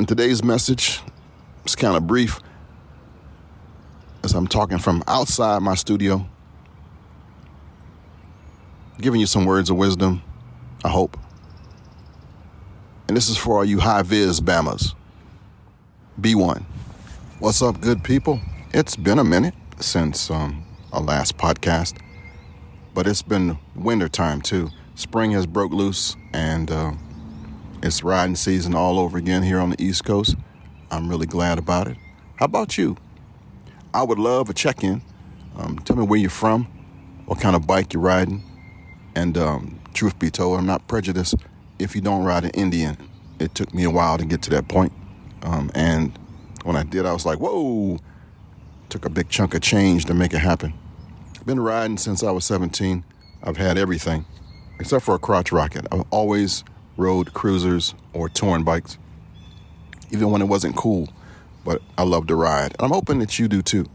And today's message is kind of brief, as I'm talking from outside my studio, giving you some words of wisdom, I hope. And this is for all you high-vis Bamas. Be one. What's up, good people? It's been a minute since our last podcast, but it's been winter time too. Spring has broke loose, and it's riding season all over again here on the East Coast. I'm really glad about it. How about you? I would love a check-in. Tell me where you're from, what kind of bike you're riding, and truth be told, I'm not prejudiced if you don't ride an Indian. It took me a while to get to that point, and when I did, I was like, whoa, took a big chunk of change to make it happen. Been riding since I was 17. I've had everything, except for a crotch rocket. I've always rode cruisers or touring bikes, even when it wasn't cool. But I love to ride. I'm hoping that you do too.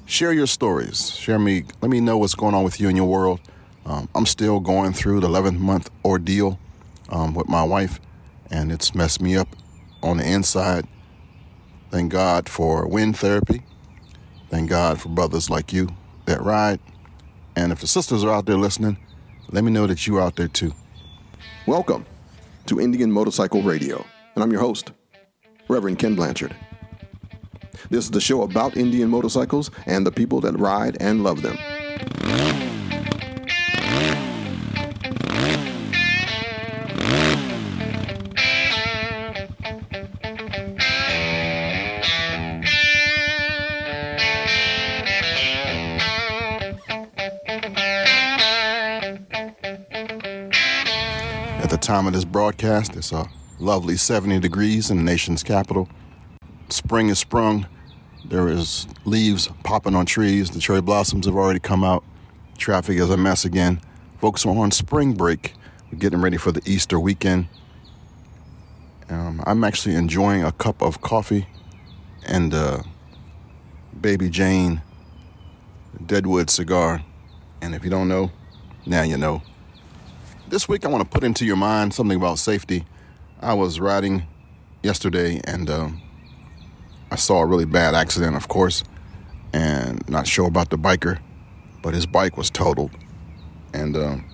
Share your stories. Let me know what's going on with you in your world. I'm still going through the 11th-month ordeal with my wife, and it's messed me up on the inside. Thank God for wind therapy. Thank God for brothers like you that ride. And if the sisters are out there listening, let me know that you're out there too. Welcome to Indian Motorcycle Radio, and I'm your host, Reverend Ken Blanchard. This is the show about Indian motorcycles and the people that ride and love them. At the time of this broadcast, it's a lovely 70 degrees in the nation's capital. Spring is sprung. There is leaves popping on trees. The cherry blossoms have already come out. Traffic is a mess again. Folks are on spring break. We're getting ready for the Easter weekend. I'm actually enjoying a cup of coffee and Baby Jane Deadwood cigar. And if you don't know, now you know. This week I want to put into your mind something about safety. I was riding yesterday and I saw a really bad accident, of course, and not sure about the biker, but his bike was totaled, and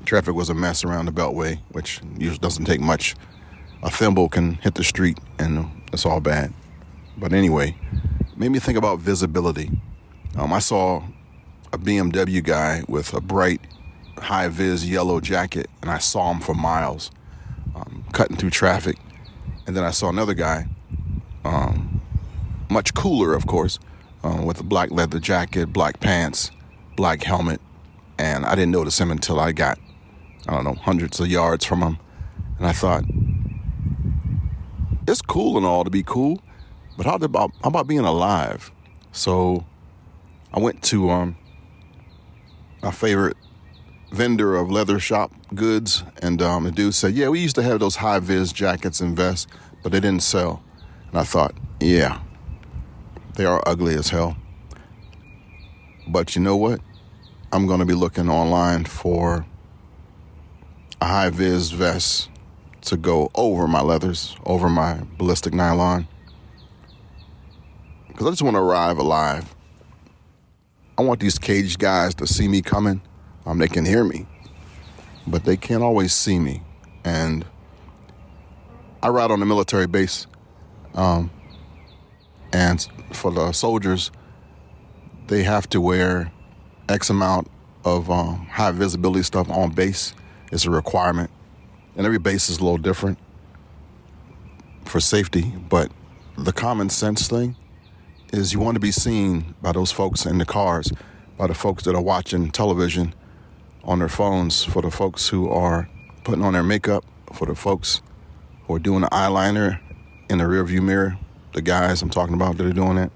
traffic was a mess around the Beltway, which usually doesn't take much. A thimble can hit the street, and it's all bad. But anyway, it made me think about visibility. I saw a BMW guy with a bright, high-vis yellow jacket, and I saw him for miles, cutting through traffic. And then I saw another guy, much cooler, of course, with a black leather jacket, black pants, black helmet, and I didn't notice him until I got, hundreds of yards from him, and I thought, it's cool and all to be cool, but how about being alive? So I went to my favorite vendor of leather shop goods, and the dude said, yeah, we used to have those high-vis jackets and vests, but they didn't sell. And I thought, yeah, they are ugly as hell. But you know what? I'm going to be looking online for a high-vis vest to go over my leathers, over my ballistic nylon. Because I just want to arrive alive. I want these caged guys to see me coming. They can hear me, but they can't always see me. And I ride on a military base. And for the soldiers, they have to wear X amount of high visibility stuff on base. It's a requirement. And every base is a little different for safety. But the common sense thing is you want to be seen by those folks in the cars, by the folks that are watching television on their phones, for the folks who are putting on their makeup, for the folks who are doing the eyeliner in the rearview mirror, the guys I'm talking about that are doing that.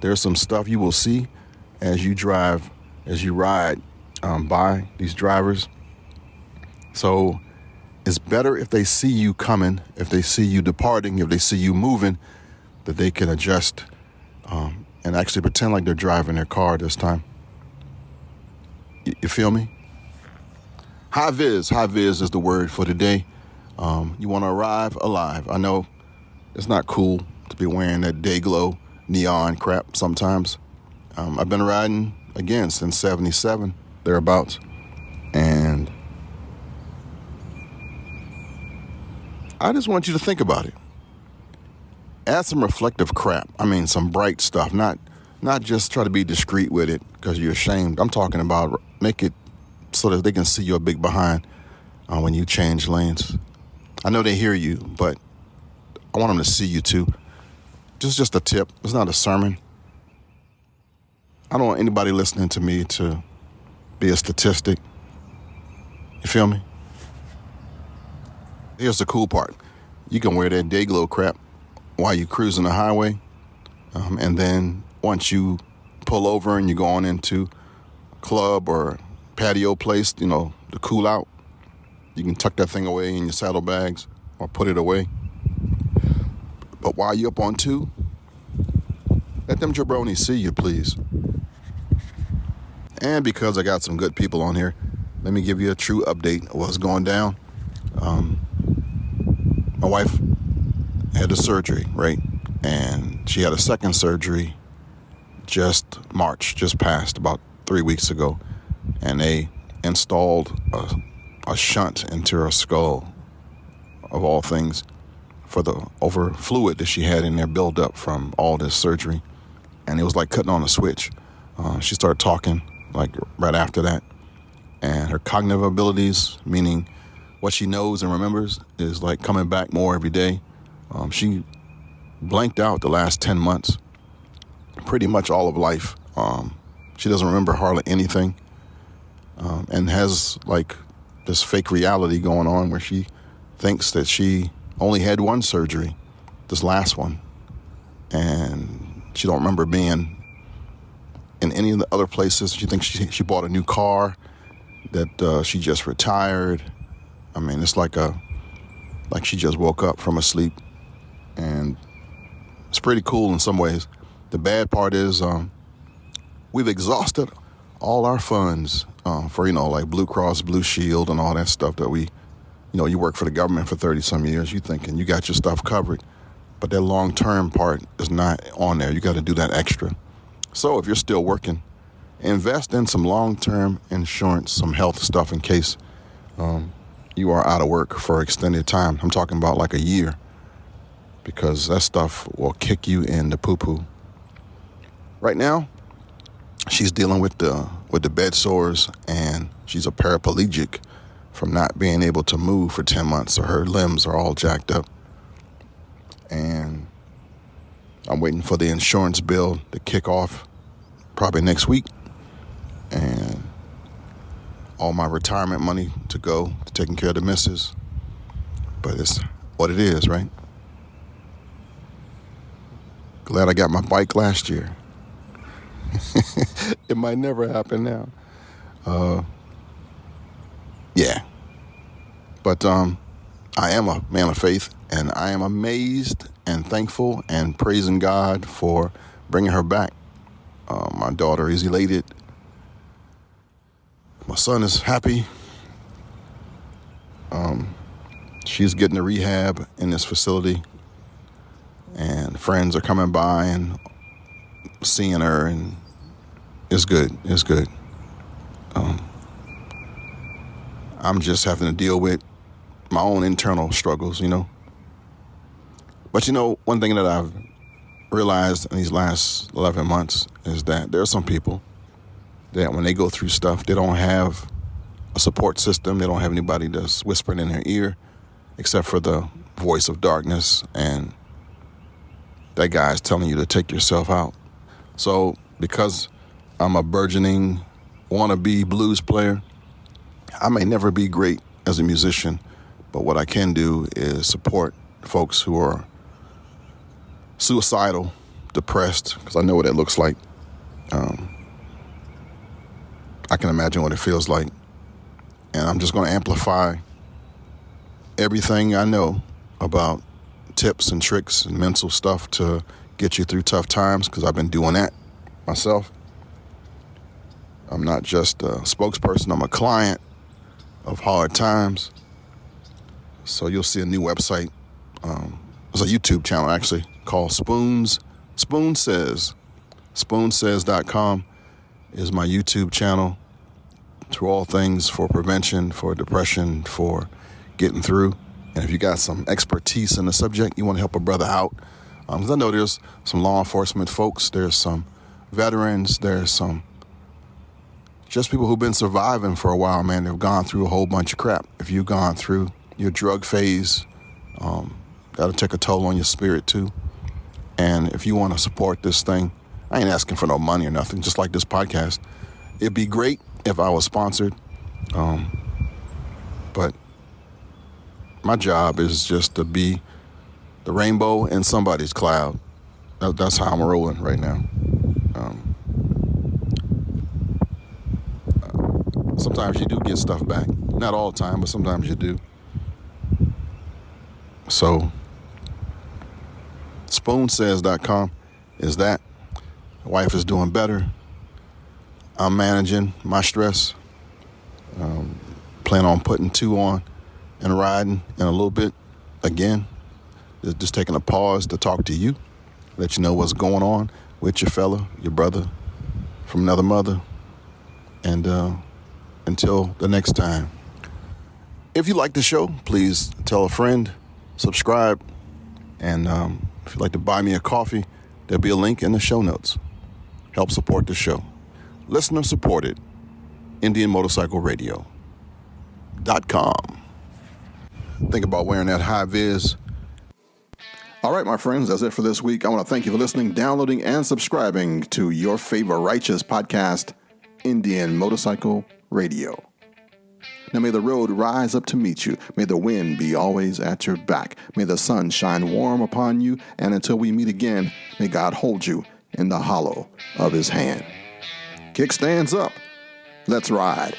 There's some stuff you will see as you ride by these drivers. So it's better if they see you coming, if they see you departing, if they see you moving, that they can adjust and actually pretend like they're driving their car this time. You feel me? High vis is the word for today. You want to arrive alive. I know it's not cool to be wearing that day glow neon crap sometimes. I've been riding again since 77, thereabouts. And I just want you to think about it. Add some reflective crap. I mean, some bright stuff. Not just try to be discreet with it because you're ashamed. I'm talking about make it so that they can see your big behind when you change lanes. I know they hear you, but I want them to see you too. Just a tip. It's not a sermon. I don't want anybody listening to me to be a statistic. You feel me? Here's the cool part. You can wear that day glow crap while you cruising the highway. And then once you pull over and you go on into a club or patio place, to cool out, you can tuck that thing away in your saddlebags or put it away. But while you're up on 2, let them jabronis see you, please. And because I got some good people on here, let me give you a true update of what's going down. My wife had the surgery, right? And she had a second surgery just passed about 3 weeks ago. And they installed a shunt into her skull, of all things, for the over fluid that she had in there built up from all this surgery. And it was like cutting on a switch. She started talking like right after that. And her cognitive abilities, meaning what she knows and remembers, is like coming back more every day. She blanked out the last 10 months, pretty much all of life. She doesn't remember hardly anything, and has like this fake reality going on where she thinks that she only had one surgery, this last one, and she don't remember being in any of the other places. She thinks she bought a new car, that she just retired. I mean, it's like she just woke up from a sleep, and it's pretty cool in some ways. The bad part is we've exhausted all our funds for, like Blue Cross, Blue Shield, and all that stuff that we, you work for the government for 30-some years. You thinking you got your stuff covered, but that long-term part is not on there. You got to do that extra. So if you're still working, invest in some long-term insurance, some health stuff in case you are out of work for extended time. I'm talking about like a year, because that stuff will kick you in the poo-poo. Right now, she's dealing with the bed sores, and she's a paraplegic from not being able to move for 10 months, so her limbs are all jacked up. And I'm waiting for the insurance bill to kick off probably next week, and all my retirement money to go to taking care of the missus. But it's what it is, right? Glad I got my bike last year. It might never happen now. Yeah. But I am a man of faith, and I am amazed and thankful and praising God for bringing her back. My daughter is elated. My son is happy. She's getting a rehab in this facility, and friends are coming by and seeing her, and it's good. It's good. I'm just having to deal with my own internal struggles, But one thing that I've realized in these last 11 months is that there are some people that when they go through stuff, they don't have a support system. They don't have anybody that's whispering in their ear except for the voice of darkness, and that guy's telling you to take yourself out. So because I'm a burgeoning wannabe blues player, I may never be great as a musician, but what I can do is support folks who are suicidal, depressed, because I know what it looks like. I can imagine what it feels like. And I'm just going to amplify everything I know about tips and tricks and mental stuff to get you through tough times, because I've been doing that myself. I'm not just a spokesperson, I'm a client of hard times. So you'll see a new website. It's a YouTube channel, actually, called Spoon Says. SpoonSays.com is my YouTube channel to all things for prevention, for depression, for getting through. And if you got some expertise in the subject, you want to help a brother out. Because I know there's some law enforcement folks, there's some veterans, there's some just people who've been surviving for a while, man. They've gone through a whole bunch of crap. If you've gone through your drug phase, that'll take a toll on your spirit too. And if you want to support this thing, I ain't asking for no money or nothing, just like this podcast. It'd be great if I was sponsored. But my job is just to be the rainbow in somebody's cloud. That's how I'm rolling right now. Sometimes you do get stuff back. Not all the time, but sometimes you do. So, SpoonSays.com is that. The wife is doing better. I'm managing my stress. Plan on putting 2 on and riding in a little bit. Again, just taking a pause to talk to you, let you know what's going on with your fella, your brother from another mother. And until the next time. If you like the show, please tell a friend, subscribe, and if you'd like to buy me a coffee, there'll be a link in the show notes. Help support the show. Listener supported. IndianMotorcycleRadio.com. Think about wearing that high vis. All right, my friends, that's it for this week. I want to thank you for listening, downloading, and subscribing to your favorite righteous podcast, Indian Motorcycle Radio. Now may the road rise up to meet you. May the wind be always at your back. May the sun shine warm upon you. And until we meet again, may God hold you in the hollow of his hand. Kickstands up. Let's ride.